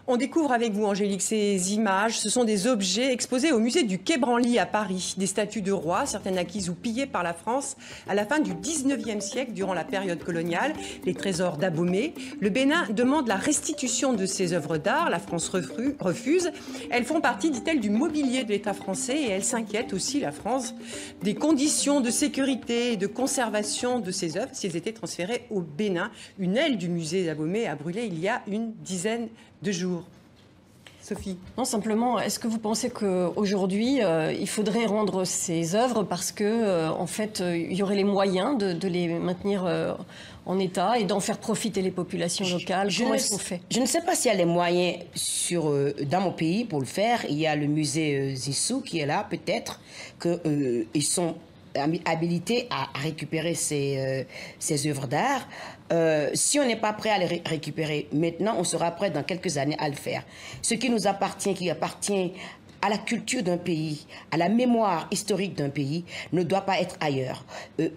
On découvre avec vous, Angélique, ces images. Ce sont des objets exposés au musée du Quai Branly à Paris. Des statues de rois, certaines acquises ou pillées par la France à la fin du 19e siècle, durant la période coloniale. Les trésors d'Abomey. Le Bénin demande la restitution de ces œuvres d'art. La France refuse. Elles font partie, dit-elle, du mobilier de l'État français et elle s'inquiète aussi, la France, des conditions de sécurité et de conservation de ces œuvres si elles étaient transférées au Bénin. Une aile du musée d'Abomey a brûlé il y a une dizaine de jours. Sophie. Non, simplement, est-ce que vous pensez qu'aujourd'hui, il faudrait rendre ces œuvres parce que, en fait, il y aurait les moyens de les maintenir en état et d'en faire profiter les populations locales? Comment est-ce qu'on fait? Je ne sais pas s'il y a les moyens dans mon pays pour le faire. Il y a le musée Zissou qui est là, peut-être qu'ils sont habilités à récupérer ces œuvres d'art. Si on n'est pas prêt à les récupérer maintenant, on sera prêt dans quelques années à le faire. Ce qui nous appartient, qui appartient à la culture d'un pays, à la mémoire historique d'un pays, ne doit pas être ailleurs.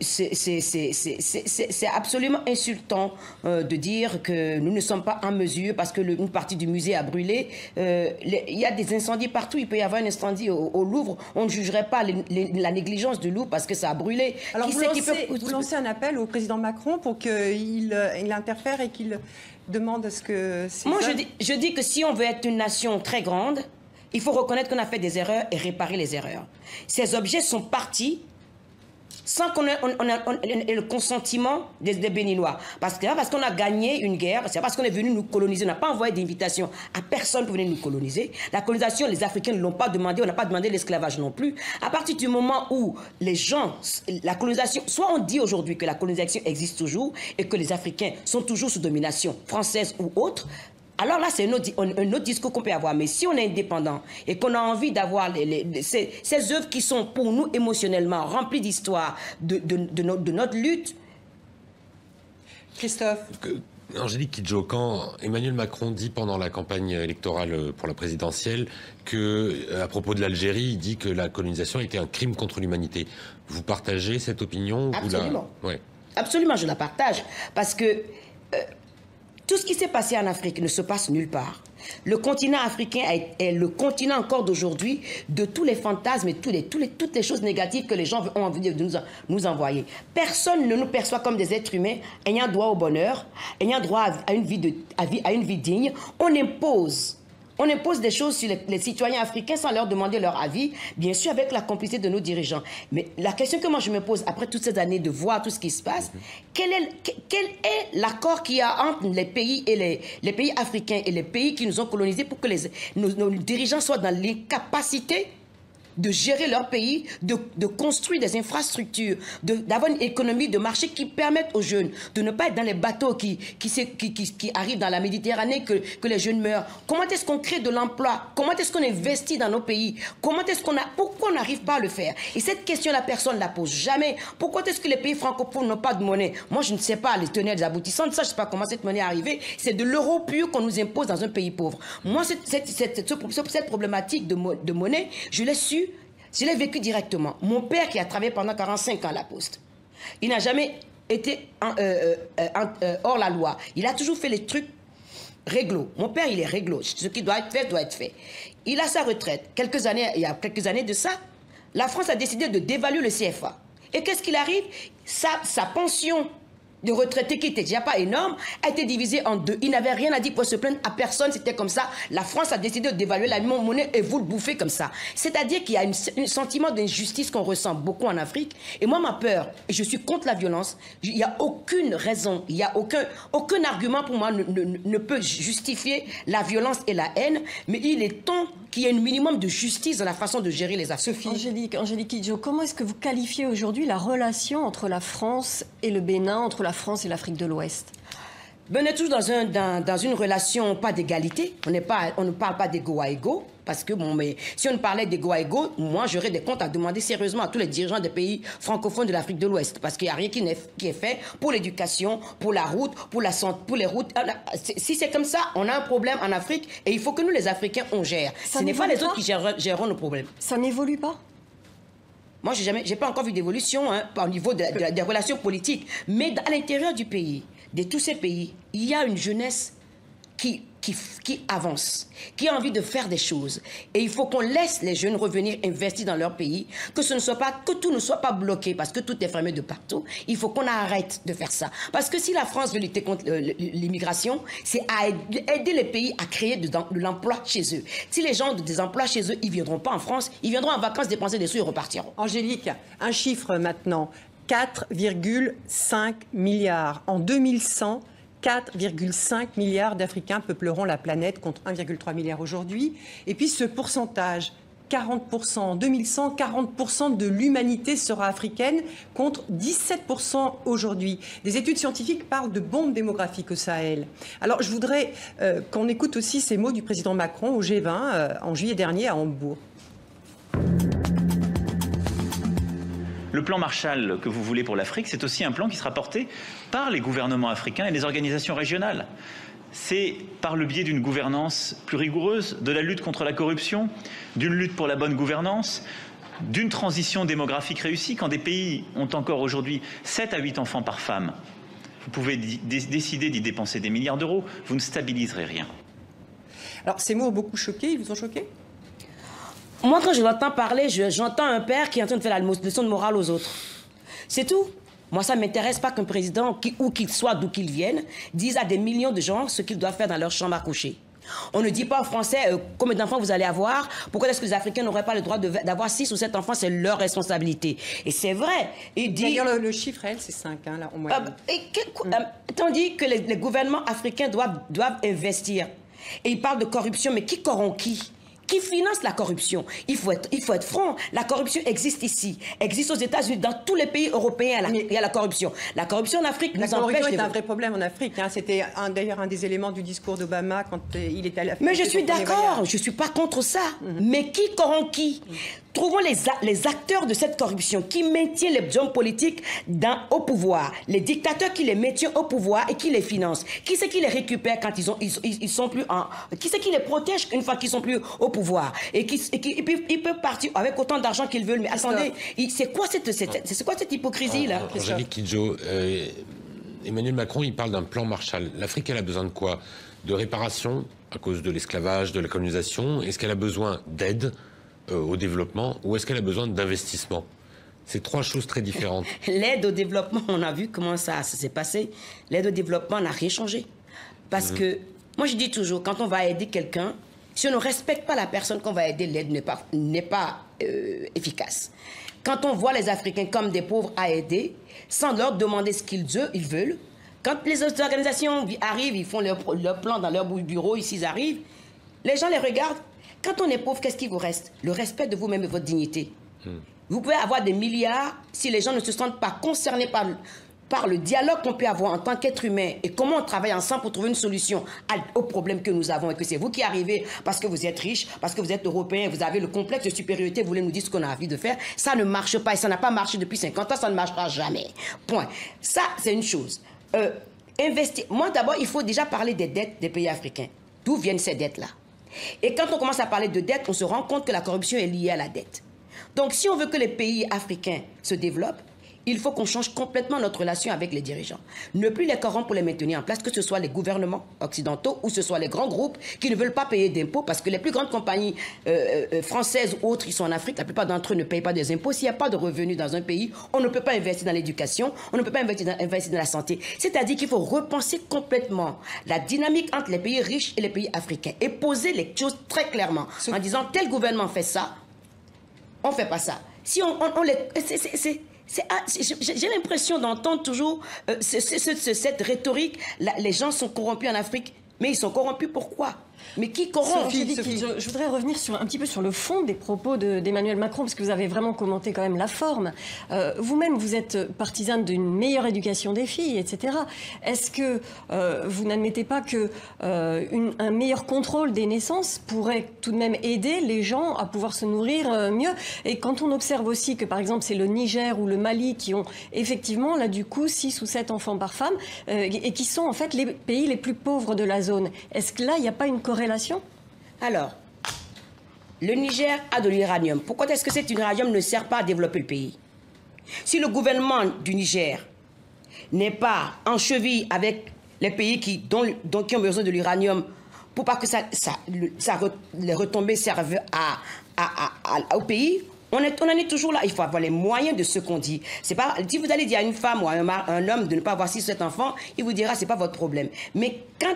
C'est absolument insultant de dire que nous ne sommes pas en mesure, parce que une partie du musée a brûlé. Il y a des incendies partout. Il peut y avoir un incendie au Louvre. On ne jugerait pas la négligence du Louvre parce que ça a brûlé. Alors vous lancez un appel au président Macron pour qu'il interfère et qu'il demande à ce que... Moi, je dis que si on veut être une nation très grande, il faut reconnaître qu'on a fait des erreurs et réparer les erreurs. Ces objets sont partis sans qu'on ait le consentiment des Béninois. Parce qu'on a gagné une guerre, c'est parce qu'on est venu nous coloniser. On n'a pas envoyé d'invitation à personne pour venir nous coloniser. La colonisation, les Africains ne l'ont pas demandé, on n'a pas demandé l'esclavage non plus. À partir du moment où les gens, la colonisation, soit on dit aujourd'hui que la colonisation existe toujours et que les Africains sont toujours sous domination française ou autre, alors là, c'est un autre discours qu'on peut avoir. Mais si on est indépendant et qu'on a envie d'avoir ces œuvres qui sont pour nous émotionnellement remplies d'histoire, de notre lutte. Christophe. Angélique Kidjo, quand Emmanuel Macron dit pendant la campagne électorale pour la présidentielle que, à propos de l'Algérie, il dit que la colonisation était un crime contre l'humanité. Vous partagez cette opinion? Absolument. Ouais. Absolument, je la partage. Parce que tout ce qui s'est passé en Afrique ne se passe nulle part. Le continent africain est le continent encore d'aujourd'hui de tous les fantasmes et toutes les choses négatives que les gens ont envie de nous envoyer. Personne ne nous perçoit comme des êtres humains ayant droit au bonheur, ayant droit à une vie digne. On impose des choses sur les citoyens africains sans leur demander leur avis, bien sûr avec la complicité de nos dirigeants. Mais la question que moi je me pose après toutes ces années de voir tout ce qui se passe, quel est l'accord qu'il y a entre les pays et les pays africains et les pays qui nous ont colonisés pour que nos dirigeants soient dans l'incapacité de gérer leur pays, de construire des infrastructures, d'avoir une économie de marché qui permette aux jeunes de ne pas être dans les bateaux qui arrivent dans la Méditerranée, que les jeunes meurent. Comment est-ce qu'on crée de l'emploi? Comment est-ce qu'on investit dans nos pays? Pourquoi on n'arrive pas à le faire? Et cette question, la personne ne la pose jamais. Pourquoi est-ce que les pays francophones n'ont pas de monnaie? Moi, je ne sais pas les tenants et les aboutissants de ça. Je ne sais pas comment cette monnaie est arrivée. C'est de l'euro pur qu'on nous impose dans un pays pauvre. Moi, cette problématique de monnaie, je l'ai su. Je l'ai vécu directement. Mon père qui a travaillé pendant 45 ans à la Poste, il n'a jamais été hors la loi. Il a toujours fait les trucs réglo. Mon père, il est réglo. Ce qui doit être fait, doit être fait. Il a sa retraite. Il y a quelques années de ça, la France a décidé de dévaluer le CFA. Et qu'est-ce qu'il arrive? Sa pension de retraités qui n'était déjà pas énorme, a été divisé en deux. Il n'avait rien à dire pour se plaindre à personne, c'était comme ça. La France a décidé de dévaluer la monnaie et vous le bouffez comme ça. C'est-à-dire qu'il y a un sentiment d'injustice qu'on ressent beaucoup en Afrique. Et moi, ma peur, et je suis contre la violence, il n'y a aucune raison, il n'y a aucun argument pour moi ne peut justifier la violence et la haine, mais il est temps qu'il y ait un minimum de justice dans la façon de gérer les affaires. Angélique Kidjo, comment est-ce que vous qualifiez aujourd'hui la relation entre la France et le Bénin, entre la France et l'Afrique de l'Ouest? On est toujours dans une relation pas d'égalité. On ne parle pas d'égo à égo. Parce que, bon, mais si on parlait d'égo à égo, moi, j'aurais des comptes à demander sérieusement à tous les dirigeants des pays francophones de l'Afrique de l'Ouest. Parce qu'il n'y a rien qui est fait pour l'éducation, pour la route, pour la santé, pour les routes. Si c'est comme ça, on a un problème en Afrique et il faut que nous, les Africains, on gère. Ce n'est pas les autres qui géreront nos problèmes. Ça n'évolue pas? Moi, j'ai pas encore vu d'évolution au niveau des relations politiques. Mais à l'intérieur du pays, de tous ces pays, il y a une jeunesse qui qui avance, qui a envie de faire des choses. Et il faut qu'on laisse les jeunes revenir investir dans leur pays, que tout ne soit pas bloqué, parce que tout est fermé de partout. Il faut qu'on arrête de faire ça. Parce que si la France veut lutter contre l'immigration, c'est à aider les pays à créer de l'emploi chez eux. Si les gens ont des emplois chez eux, ils ne viendront pas en France, ils viendront en vacances dépenser des sous et repartiront. Angélique, un chiffre maintenant, 4,5 milliards. En 2100, 4,5 milliards d'Africains peupleront la planète contre 1,3 milliard aujourd'hui. Et puis ce pourcentage, 40%. En 2100, 40% de l'humanité sera africaine contre 17% aujourd'hui. Des études scientifiques parlent de bombe démographique au Sahel. Alors je voudrais qu'on écoute aussi ces mots du président Macron au G20 en juillet dernier à Hambourg. Le plan Marshall que vous voulez pour l'Afrique, c'est aussi un plan qui sera porté par les gouvernements africains et les organisations régionales. C'est par le biais d'une gouvernance plus rigoureuse, de la lutte contre la corruption, d'une lutte pour la bonne gouvernance, d'une transition démographique réussie. Quand des pays ont encore aujourd'hui 7 à 8 enfants par femme, vous pouvez décider d'y dépenser des milliards d'euros, vous ne stabiliserez rien. Alors ces mots ont beaucoup choqué, ils vous ont choqué ? Moi, quand je l'entends parler, j'entends un père qui est en train de faire la leçon de morale aux autres. C'est tout. Moi, ça ne m'intéresse pas qu'un président, où qu'il soit, d'où qu'il vienne, dise à des millions de gens ce qu'ils doivent faire dans leur chambre à coucher. On ne dit pas aux Français combien d'enfants vous allez avoir. Pourquoi est-ce que les Africains n'auraient pas le droit d'avoir 6 ou 7 enfants? C'est leur responsabilité. Et c'est vrai. Il dit... D'ailleurs, le chiffre, elle, c'est 5, hein, là, au moyenne. Tandis que les gouvernements africains doivent investir. Et il parle de corruption, mais qui corrompt qui? Qui finance la corruption? Il faut être franc. La corruption existe ici, existe aux États-Unis, dans tous les pays européens, il y a la corruption. La corruption en Afrique nous empêche... La corruption est un vrai problème en Afrique. Hein. C'était d'ailleurs un des éléments du discours d'Obama quand il était à la... Mais je suis d'accord, je ne suis pas contre ça. Mais qui corrompt qui? Trouvons les acteurs de cette corruption qui maintiennent les hommes politiques au pouvoir, les dictateurs qui les maintiennent au pouvoir et qui les financent. Qui c'est qui les récupère quand ils sont plus en... Qui c'est qui les protège une fois qu'ils sont plus au pouvoir? Et puis ils peuvent partir avec autant d'argent qu'ils veulent. Mais attendez, c'est quoi cette hypocrisie-là? Angélique Kidjo, Emmanuel Macron, il parle d'un plan Marshall. L'Afrique, elle a besoin de quoi? De réparation à cause de l'esclavage, de la colonisation? Est-ce qu'elle a besoin d'aide au développement, ou est-ce qu'elle a besoin d'investissement? C'est 3 choses très différentes. L'aide au développement, on a vu comment ça s'est passé. L'aide au développement n'a rien changé. Parce que, moi je dis toujours, quand on va aider quelqu'un, si on ne respecte pas la personne qu'on va aider, l'aide n'est pas efficace. Quand on voit les Africains comme des pauvres à aider, sans leur demander ce qu'ils veulent, quand les autres organisations arrivent, ils font leur plan dans leur bureau, ici ils arrivent, les gens les regardent. Quand on est pauvre, qu'est-ce qui vous reste? Le respect de vous-même et votre dignité. Vous pouvez avoir des milliards si les gens ne se sentent pas concernés par le dialogue qu'on peut avoir en tant qu'être humain et comment on travaille ensemble pour trouver une solution aux problèmes que nous avons et que c'est vous qui arrivez parce que vous êtes riche, parce que vous êtes européen, vous avez le complexe de supériorité, vous voulez nous dire ce qu'on a envie de faire. Ça ne marche pas et ça n'a pas marché depuis 50 ans, ça ne marchera jamais. Point. Ça, c'est une chose. Investir. Moi, d'abord, il faut déjà parler des dettes des pays africains. D'où viennent ces dettes-là? Et quand on commence à parler de dette, on se rend compte que la corruption est liée à la dette. Donc, si on veut que les pays africains se développent, il faut qu'on change complètement notre relation avec les dirigeants. Ne plus les corrompre pour les maintenir en place, que ce soit les gouvernements occidentaux ou ce soit les grands groupes qui ne veulent pas payer d'impôts, parce que les plus grandes compagnies françaises ou autres, ils sont en Afrique, la plupart d'entre eux ne payent pas des impôts. S'il n'y a pas de revenus dans un pays, on ne peut pas investir dans l'éducation, on ne peut pas investir dans la santé. C'est-à-dire qu'il faut repenser complètement la dynamique entre les pays riches et les pays africains et poser les choses très clairement en disant tel gouvernement fait ça, on ne fait pas ça. Si j'ai l'impression d'entendre toujours cette rhétorique. Les gens sont corrompus en Afrique, mais ils sont corrompus pourquoi? Mais qui corrompt? Sophie, je voudrais revenir un petit peu sur le fond des propos d'Emmanuel Macron, parce que vous avez vraiment commenté quand même la forme. Vous-même, vous êtes partisane d'une meilleure éducation des filles, etc. Est-ce que vous n'admettez pas qu'un meilleur contrôle des naissances pourrait tout de même aider les gens à pouvoir se nourrir mieux? Et quand on observe aussi que, par exemple, c'est le Niger ou le Mali qui ont effectivement, là, du coup, 6 ou 7 enfants par femme, et qui sont en fait les pays les plus pauvres de la zone, est-ce que là, il n'y a pas une corrélation? Alors, le Niger a de l'uranium. Pourquoi est-ce que cet uranium ne sert pas à développer le pays? Si le gouvernement du Niger n'est pas en cheville avec les pays qui ont besoin de l'uranium pour pas que les retombées servent au pays. On en est toujours là. Il faut avoir les moyens de ce qu'on dit. C'est pas, si vous allez dire à une femme ou à un homme de ne pas avoir 6 ou 7 enfants, il vous dira c'est pas votre problème. Mais quand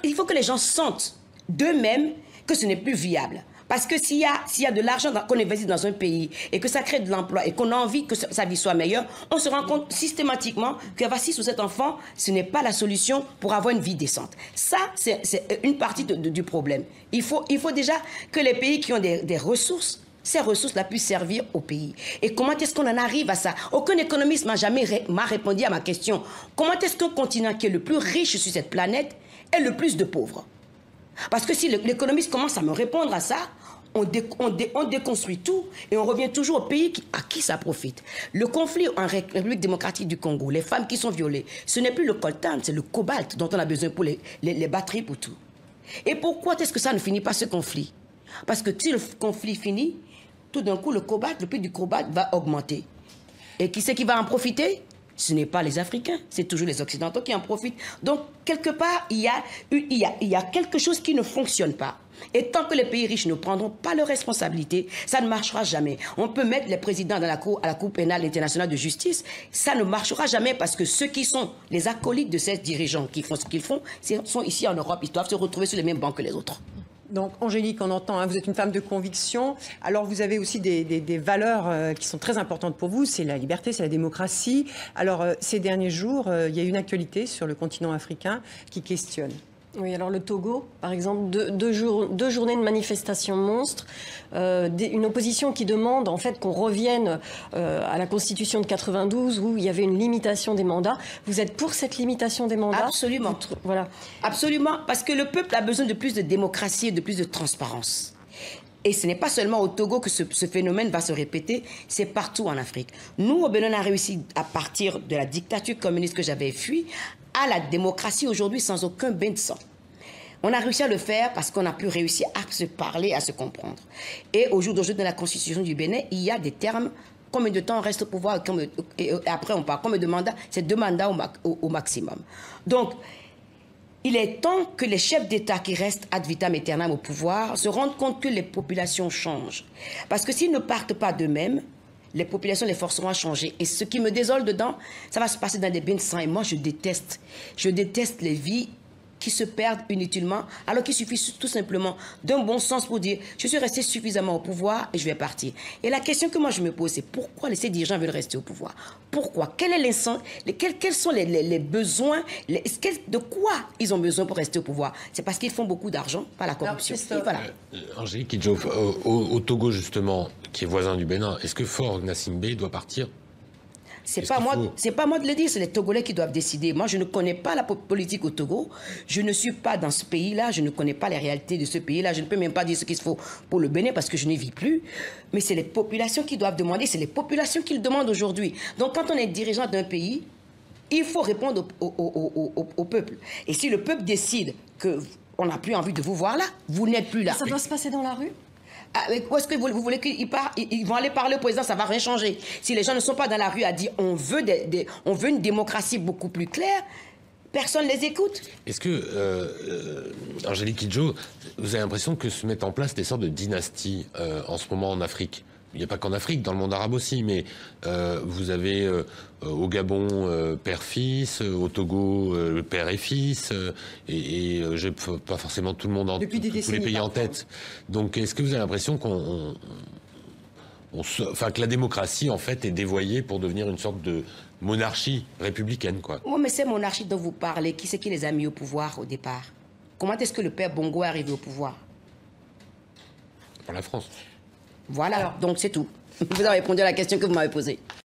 il faut que les gens sentent d'eux-mêmes que ce n'est plus viable. Parce que s'il y a de l'argent qu'on investit dans un pays et que ça crée de l'emploi et qu'on a envie que sa vie soit meilleure, on se rend compte systématiquement qu'avoir 6 ou 7 enfants, ce n'est pas la solution pour avoir une vie décente. Ça, c'est une partie du problème. Il faut déjà que les pays qui ont des ressources, ces ressources-là puissent servir au pays. Et comment est-ce qu'on en arrive à ça? Aucun économiste m'a répondu à ma question. Comment est-ce qu'un continent qui est le plus riche sur cette planète est le plus de pauvres? Parce que si l'économiste commence à me répondre à ça, on déconstruit tout et on revient toujours au pays à qui ça profite. Le conflit en République démocratique du Congo, les femmes qui sont violées, ce n'est plus le coltan, c'est le cobalt dont on a besoin pour les batteries, pour tout. Et pourquoi est-ce que ça ne finit pas ce conflit? Parce que si le conflit finit, tout d'un coup, le prix du cobalt va augmenter. Et qui c'est qui va en profiter? Ce n'est pas les Africains, c'est toujours les Occidentaux qui en profitent. Donc, quelque part, il y a quelque chose qui ne fonctionne pas. Et tant que les pays riches ne prendront pas leurs responsabilités, ça ne marchera jamais. On peut mettre les présidents à la Cour pénale internationale de justice, ça ne marchera jamais parce que ceux qui sont les acolytes de ces dirigeants qui font ce qu'ils font, sont ici en Europe, ils doivent se retrouver sur les mêmes bancs que les autres. Donc, Angélique, on entend, vous êtes une femme de conviction. Alors, vous avez aussi des valeurs qui sont très importantes pour vous. C'est la liberté, c'est la démocratie. Alors, ces derniers jours, il y a une actualité sur le continent africain qui questionne. Oui, alors le Togo, par exemple, deux journées de manifestations monstres, une opposition qui demande en fait qu'on revienne à la Constitution de 92 où il y avait une limitation des mandats. Vous êtes pour cette limitation des mandats? Absolument. Voilà. Absolument, parce que le peuple a besoin de plus de démocratie et de plus de transparence. Et ce n'est pas seulement au Togo que ce phénomène va se répéter, c'est partout en Afrique. Nous, au Bénin, on a réussi, à partir de la dictature communiste que j'avais fui, à la démocratie aujourd'hui sans aucun bain de sang. On a réussi à le faire parce qu'on a pu réussir à se parler, à se comprendre. Et au jour d'aujourd'hui, dans la Constitution du Bénin, il y a des termes, combien de temps on reste au pouvoir, et après on parle, combien de mandats, c'est 2 mandats au maximum. Donc, il est temps que les chefs d'État qui restent ad vitam aeternam au pouvoir se rendent compte que les populations changent. Parce que s'ils ne partent pas d'eux-mêmes, les populations les forceront à changer. Et ce qui me désole dedans, ça va se passer dans des bains de sang. Et moi, je déteste les vies qui se perdent inutilement, alors qu'il suffit tout simplement d'un bon sens pour dire « je suis resté suffisamment au pouvoir et je vais partir ». Et la question que moi je me pose, c'est pourquoi ces dirigeants veulent rester au pouvoir? Pourquoi? Quel est quels sont les besoins, de quoi ils ont besoin pour rester au pouvoir? C'est parce qu'ils font beaucoup d'argent, pas la corruption. Alors, voilà. Angélique Kidjo, au Togo justement, qui est voisin du Bénin, est-ce que Faure Gnassingbé doit partir? C'est pas moi de le dire, c'est les Togolais qui doivent décider. Moi, je ne connais pas la politique au Togo. Je ne suis pas dans ce pays-là. Je ne connais pas les réalités de ce pays-là. Je ne peux même pas dire ce qu'il faut pour le Bénin parce que je n'y vis plus. Mais c'est les populations qui doivent demander. C'est les populations qui le demandent aujourd'hui. Donc, quand on est dirigeant d'un pays, il faut répondre au peuple. Et si le peuple décide qu'on n'a plus envie de vous voir là, vous n'êtes plus là. Ça doit se passer dans la rue? Où est-ce que vous voulez qu'ils partent? Ils vont aller parler au président, ça ne va rien changer. Si les gens ne sont pas dans la rue à dire on veut une démocratie beaucoup plus claire, personne ne les écoute. Est-ce que, Angélique Kidjo, vous avez l'impression que se mettent en place des sortes de dynasties en ce moment en Afrique? Il n'y a pas qu'en Afrique, dans le monde arabe aussi, mais vous avez au Gabon père-fils, au Togo père et fils, et je n'ai pas forcément tout le monde tous les pays en tête. Donc est-ce que vous avez l'impression que la démocratie en fait est dévoyée pour devenir une sorte de monarchie républicaine, quoi? Oui, mais ces monarchies dont vous parlez, qui c'est qui les a mis au pouvoir au départ? Comment est-ce que le père Bongo est arrivé au pouvoir? Par la France. Voilà, donc c'est tout. Vous avez répondu à la question que vous m'avez posée.